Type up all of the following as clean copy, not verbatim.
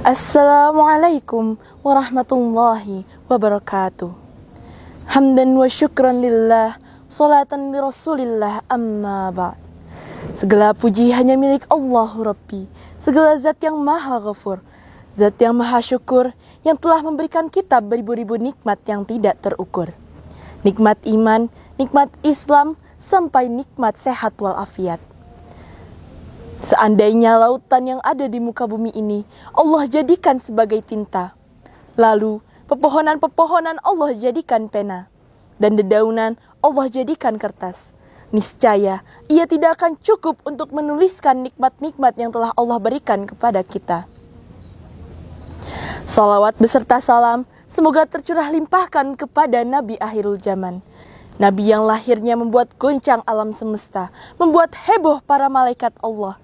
Assalamualaikum warahmatullahi wabarakatuh. Hamdan wa syukran lillah, salatan li rasulillah, amma ba'd. Segala puji hanya milik Allah Rabbi, segala zat yang maha ghafur, zat yang maha syukur, yang telah memberikan kita beribu-ribu nikmat yang tidak terukur. Nikmat iman, nikmat Islam, sampai nikmat sehat walafiat. Seandainya lautan yang ada di muka bumi ini Allah jadikan sebagai tinta, lalu pepohonan-pepohonan Allah jadikan pena, dan dedaunan Allah jadikan kertas, niscaya ia tidak akan cukup untuk menuliskan nikmat-nikmat yang telah Allah berikan kepada kita. Salawat beserta salam semoga tercurah limpahkan kepada Nabi akhirul zaman, Nabi yang lahirnya membuat goncang alam semesta, membuat heboh para malaikat Allah,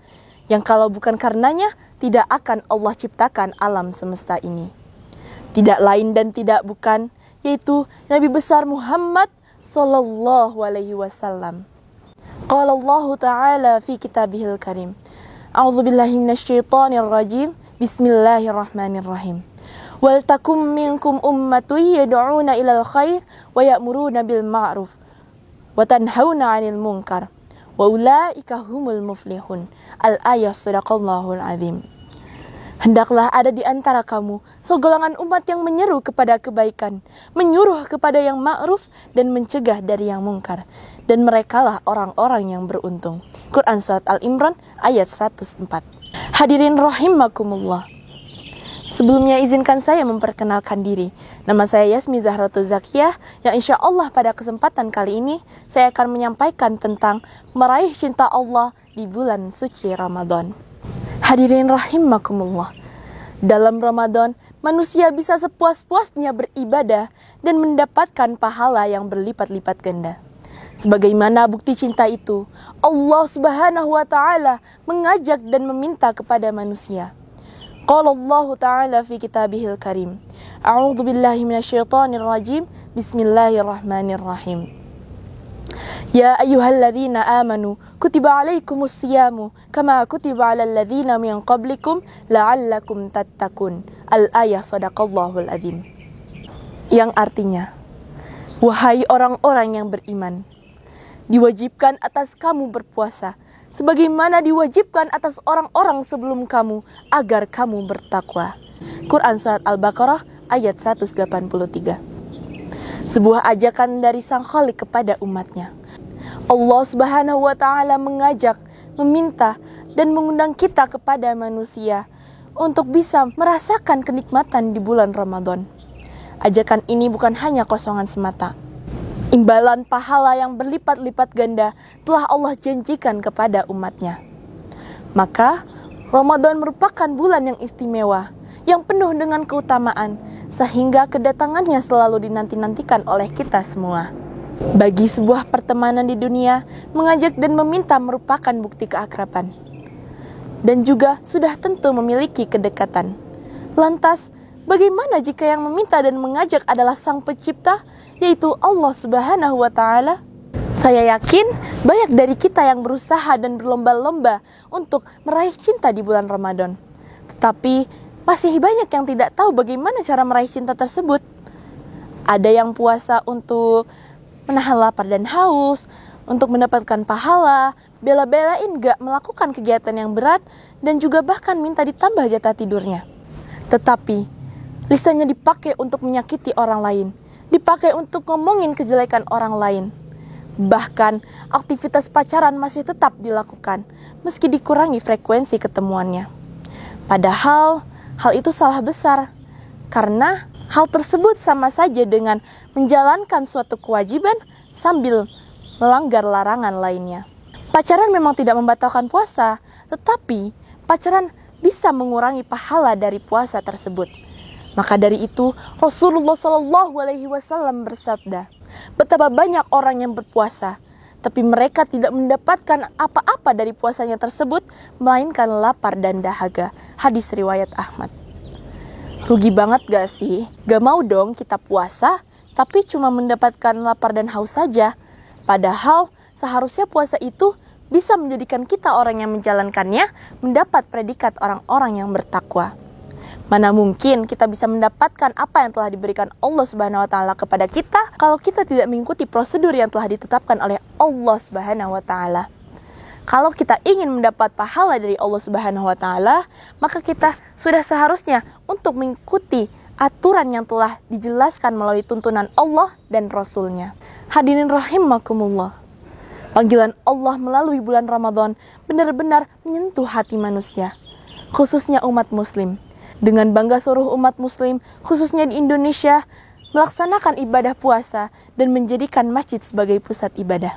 yang kalau bukan karenanya tidak akan Allah ciptakan alam semesta ini. Tidak lain dan tidak bukan, yaitu Nabi besar Muhammad sallallahu alaihi wasallam. Qala Allah Ta'ala fi kitabihil karim. A'udzu billahi minasyaitonir rajim. Bismillahirrahmanirrahim. Wal takum minkum ummatun yad'una ilal khair wa ya'muruna bil ma'ruf wa tanhauna 'anil munkar wa ulaika humul muflihun. Al-ayah sadaqallahul azim. Hendaklah ada di antara kamu segolongan umat yang menyeru kepada kebaikan, menyuruh kepada yang ma'ruf dan mencegah dari yang mungkar, dan merekalah orang-orang yang beruntung. Quran Surat Al-Imran ayat 104. Hadirin rahimakumullah. Sebelumnya izinkan saya memperkenalkan diri. Nama saya Yasmi Zahratul Zakiyah, yang insya Allah pada kesempatan kali ini saya akan menyampaikan tentang meraih cinta Allah di bulan suci Ramadan. Hadirin rahimakumullah. Dalam Ramadan, manusia bisa sepuas-puasnya beribadah dan mendapatkan pahala yang berlipat-lipat ganda. Sebagaimana bukti cinta itu, Allah Subhanahu wa Ta'ala mengajak dan meminta kepada manusia. Qala Allah Ta'ala fi kitabihil karim. A'udzu billahi minasyaitonir rajim. Bismillahirrahmanirrahim. Ya ayyuhalladzina amanu kutiba alaikumus siyamu kama kutiba alal ladzina min qablikum la'allakum tattaqun. Al-ayah sadaqallahul azim. Yang artinya, wahai orang-orang yang beriman, diwajibkan atas kamu berpuasa sebagaimana diwajibkan atas orang-orang sebelum kamu agar kamu bertakwa. Quran Surat Al-Baqarah ayat 183. Sebuah ajakan dari Sang Khalik kepada umatnya. Allah Subhanahu wa Ta'ala mengajak, meminta, dan mengundang kita kepada manusia untuk bisa merasakan kenikmatan di bulan Ramadan. Ajakan ini bukan hanya kosongan semata. Imbalan pahala yang berlipat-lipat ganda telah Allah janjikan kepada umatnya. Maka, Ramadan merupakan bulan yang istimewa, yang penuh dengan keutamaan, sehingga kedatangannya selalu dinanti-nantikan oleh kita semua. Bagi sebuah pertemanan di dunia, mengajak dan meminta merupakan bukti keakraban, dan juga sudah tentu memiliki kedekatan. Lantas, bagaimana jika yang meminta dan mengajak adalah Sang Pencipta, yaitu Allah Subhanahu wa Ta'ala? Saya yakin banyak dari kita yang berusaha dan berlomba-lomba untuk meraih cinta di bulan Ramadan. Tetapi masih banyak yang tidak tahu bagaimana cara meraih cinta tersebut. Ada yang puasa untuk menahan lapar dan haus, untuk mendapatkan pahala, bela-belain gak melakukan kegiatan yang berat, dan juga bahkan minta ditambah jatah tidurnya. Tetapi lisannya dipakai untuk menyakiti orang lain, dipakai untuk ngomongin kejelekan orang lain. Bahkan aktivitas pacaran masih tetap dilakukan meski dikurangi frekuensi ketemuannya. Padahal hal itu salah besar, karena hal tersebut sama saja dengan menjalankan suatu kewajiban sambil melanggar larangan lainnya. Pacaran memang tidak membatalkan puasa, tetapi pacaran bisa mengurangi pahala dari puasa tersebut. Maka dari itu Rasulullah SAW bersabda, betapa banyak orang yang berpuasa, tapi mereka tidak mendapatkan apa-apa dari puasanya tersebut, melainkan lapar dan dahaga. Hadis riwayat Ahmad. Rugi banget gak sih? Gak mau dong kita puasa, tapi cuma mendapatkan lapar dan haus saja. Padahal seharusnya puasa itu bisa menjadikan kita orang yang menjalankannya mendapat predikat orang-orang yang bertakwa. Mana mungkin kita bisa mendapatkan apa yang telah diberikan Allah Subhanahu wa taala kepada kita kalau kita tidak mengikuti prosedur yang telah ditetapkan oleh Allah Subhanahu wa taala. Kalau kita ingin mendapat pahala dari Allah Subhanahu wa taala, maka kita sudah seharusnya untuk mengikuti aturan yang telah dijelaskan melalui tuntunan Allah dan Rasul-Nya. Hadirin rahimakumullah. Panggilan Allah melalui bulan Ramadan benar-benar menyentuh hati manusia, khususnya umat muslim. Dengan bangga seluruh umat muslim, khususnya di Indonesia, melaksanakan ibadah puasa dan menjadikan masjid sebagai pusat ibadah.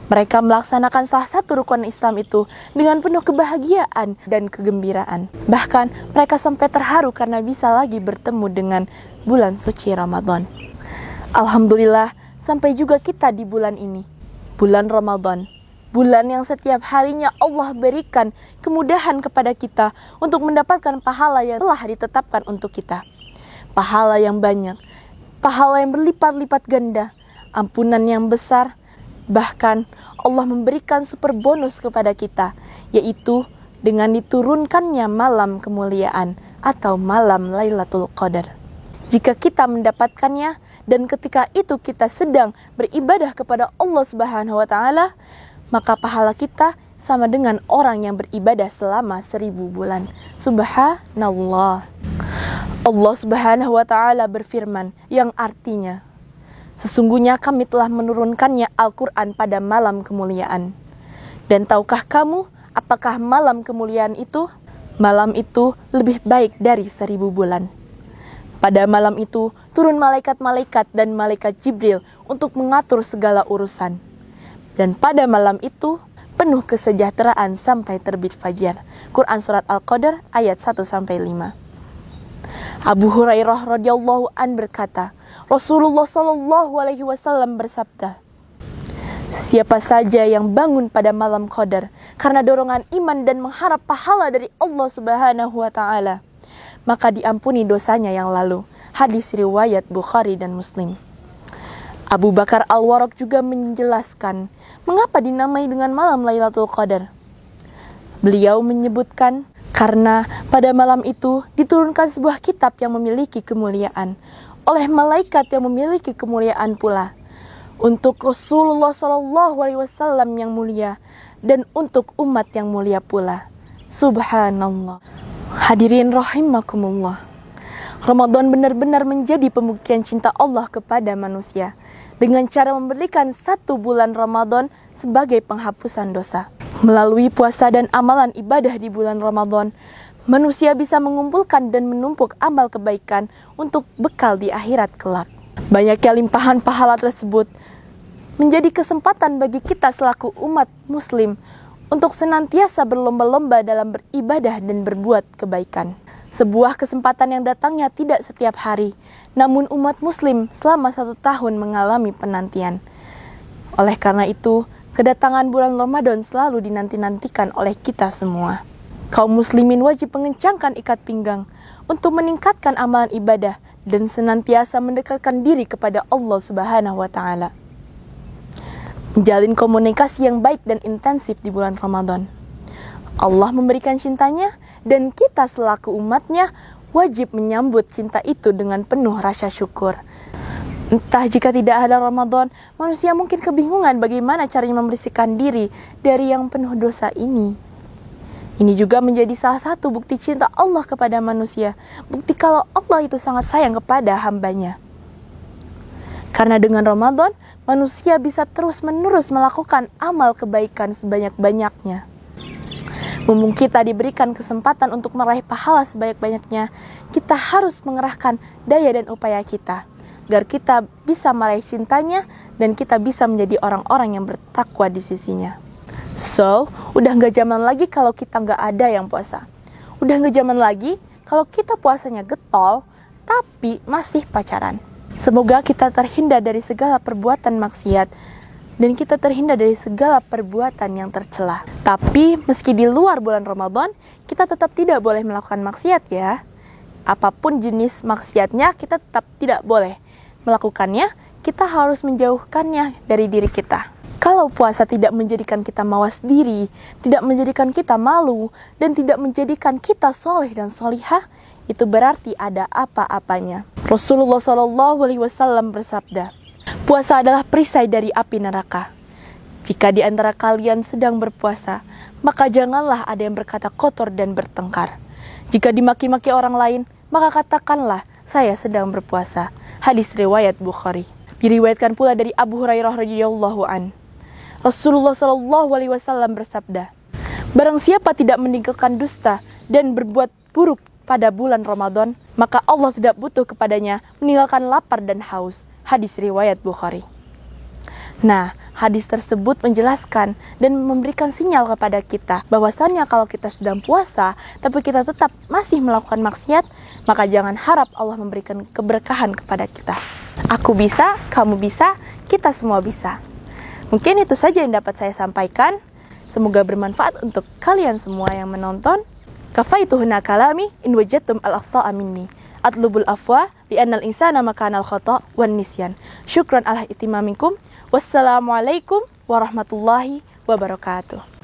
Mereka melaksanakan salah satu rukun Islam itu dengan penuh kebahagiaan dan kegembiraan. Bahkan mereka sampai terharu karena bisa lagi bertemu dengan bulan suci Ramadan. Alhamdulillah, sampai juga kita di bulan ini. Bulan Ramadan, bulan yang setiap harinya Allah berikan kemudahan kepada kita untuk mendapatkan pahala yang telah ditetapkan untuk kita. Pahala yang banyak, pahala yang berlipat-lipat ganda, ampunan yang besar. Bahkan Allah memberikan super bonus kepada kita, yaitu dengan diturunkannya malam kemuliaan atau malam Lailatul Qadar. Jika kita mendapatkannya dan ketika itu kita sedang beribadah kepada Allah Subhanahu wa taala, maka pahala kita sama dengan orang yang beribadah selama 1000 bulan. Subhanallah. Allah Subhanahu wa taala berfirman yang artinya, sesungguhnya kami telah menurunkannya Al-Quran pada malam kemuliaan. Dan tahukah kamu apakah malam kemuliaan itu? Malam itu lebih baik dari 1000 bulan. Pada malam itu turun malaikat-malaikat dan malaikat Jibril untuk mengatur segala urusan. Dan pada malam itu penuh kesejahteraan sampai terbit fajar. Quran Surat Al-Qadar ayat 1-5. Abu Hurairah radhiyallahu an berkata, Rasulullah SAW bersabda, siapa saja yang bangun pada malam Qadar karena dorongan iman dan mengharap pahala dari Allah Subhanahu wa taala, maka diampuni dosanya yang lalu. Hadis riwayat Bukhari dan Muslim. Abu Bakar Al-Warraq juga menjelaskan mengapa dinamai dengan malam Lailatul Qadar. Beliau menyebutkan karena pada malam itu diturunkan sebuah kitab yang memiliki kemuliaan oleh malaikat yang memiliki kemuliaan pula, untuk Rasulullah SAW yang mulia dan untuk umat yang mulia pula. Subhanallah. Hadirin rahimakumullah. Ramadan benar-benar menjadi pembuktian cinta Allah kepada manusia dengan cara memberikan 1 bulan Ramadan sebagai penghapusan dosa. Melalui puasa dan amalan ibadah di bulan Ramadan, manusia bisa mengumpulkan dan menumpuk amal kebaikan untuk bekal di akhirat kelak. Banyaknya limpahan pahala tersebut menjadi kesempatan bagi kita selaku umat muslim untuk senantiasa berlomba-lomba dalam beribadah dan berbuat kebaikan. Sebuah kesempatan yang datangnya tidak setiap hari, namun umat muslim selama 1 tahun mengalami penantian. Oleh karena itu, kedatangan bulan Ramadan selalu dinanti-nantikan oleh kita semua. Kaum muslimin wajib mengencangkan ikat pinggang untuk meningkatkan amalan ibadah dan senantiasa mendekatkan diri kepada Allah Subhanahu wa taala. Menjalin komunikasi yang baik dan intensif di bulan Ramadan. Allah memberikan cintanya dan kita selaku umatnya wajib menyambut cinta itu dengan penuh rasa syukur. Entah jika tidak ada Ramadan, manusia mungkin kebingungan bagaimana caranya membersihkan diri dari yang penuh dosa ini. Ini juga menjadi salah satu bukti cinta Allah kepada manusia. Bukti kalau Allah itu sangat sayang kepada hambanya. Karena dengan Ramadan, manusia bisa terus-menerus melakukan amal kebaikan sebanyak-banyaknya. Mumpung kita diberikan kesempatan untuk meraih pahala sebanyak-banyaknya, kita harus mengerahkan daya dan upaya kita, agar kita bisa meraih cintanya dan kita bisa menjadi orang-orang yang bertakwa di sisinya. So, udah gak zaman lagi kalau kita gak ada yang puasa. Udah gak zaman lagi kalau kita puasanya getol, tapi masih pacaran. Semoga kita terhindar dari segala perbuatan maksiat dan kita terhindar dari segala perbuatan yang tercela. Tapi meski di luar bulan Ramadan, kita tetap tidak boleh melakukan maksiat ya. Apapun jenis maksiatnya, kita tetap tidak boleh melakukannya. Kita harus menjauhkannya dari diri kita. Kalau puasa tidak menjadikan kita mawas diri, tidak menjadikan kita malu, dan tidak menjadikan kita soleh dan solihah, itu berarti ada apa-apanya. Rasulullah SAW bersabda, puasa adalah perisai dari api neraka. Jika di antara kalian sedang berpuasa, maka janganlah ada yang berkata kotor dan bertengkar. Jika dimaki-maki orang lain, maka katakanlah, saya sedang berpuasa. Hadis riwayat Bukhari. Diriwayatkan pula dari Abu Hurairah radhiyallahu an. Rasulullah SAW bersabda, barang siapa tidak meninggalkan dusta dan berbuat buruk pada bulan Ramadan, maka Allah tidak butuh kepadanya meninggalkan lapar dan haus. Hadis riwayat Bukhari. Nah, hadis tersebut menjelaskan dan memberikan sinyal kepada kita bahwasannya kalau kita sedang puasa tapi kita tetap masih melakukan maksiat, maka jangan harap Allah memberikan keberkahan kepada kita. Aku bisa, kamu bisa, kita semua bisa. Mungkin itu saja yang dapat saya sampaikan. Semoga bermanfaat untuk kalian semua yang menonton. Kafaituhuna kalami in wajadtum al-akhta'a minni. Atlubul afwa li'annal insana makanal khata' wan nisyan. Syukran ala itimamikum. Wassalamualaikum warahmatullahi wabarakatuh.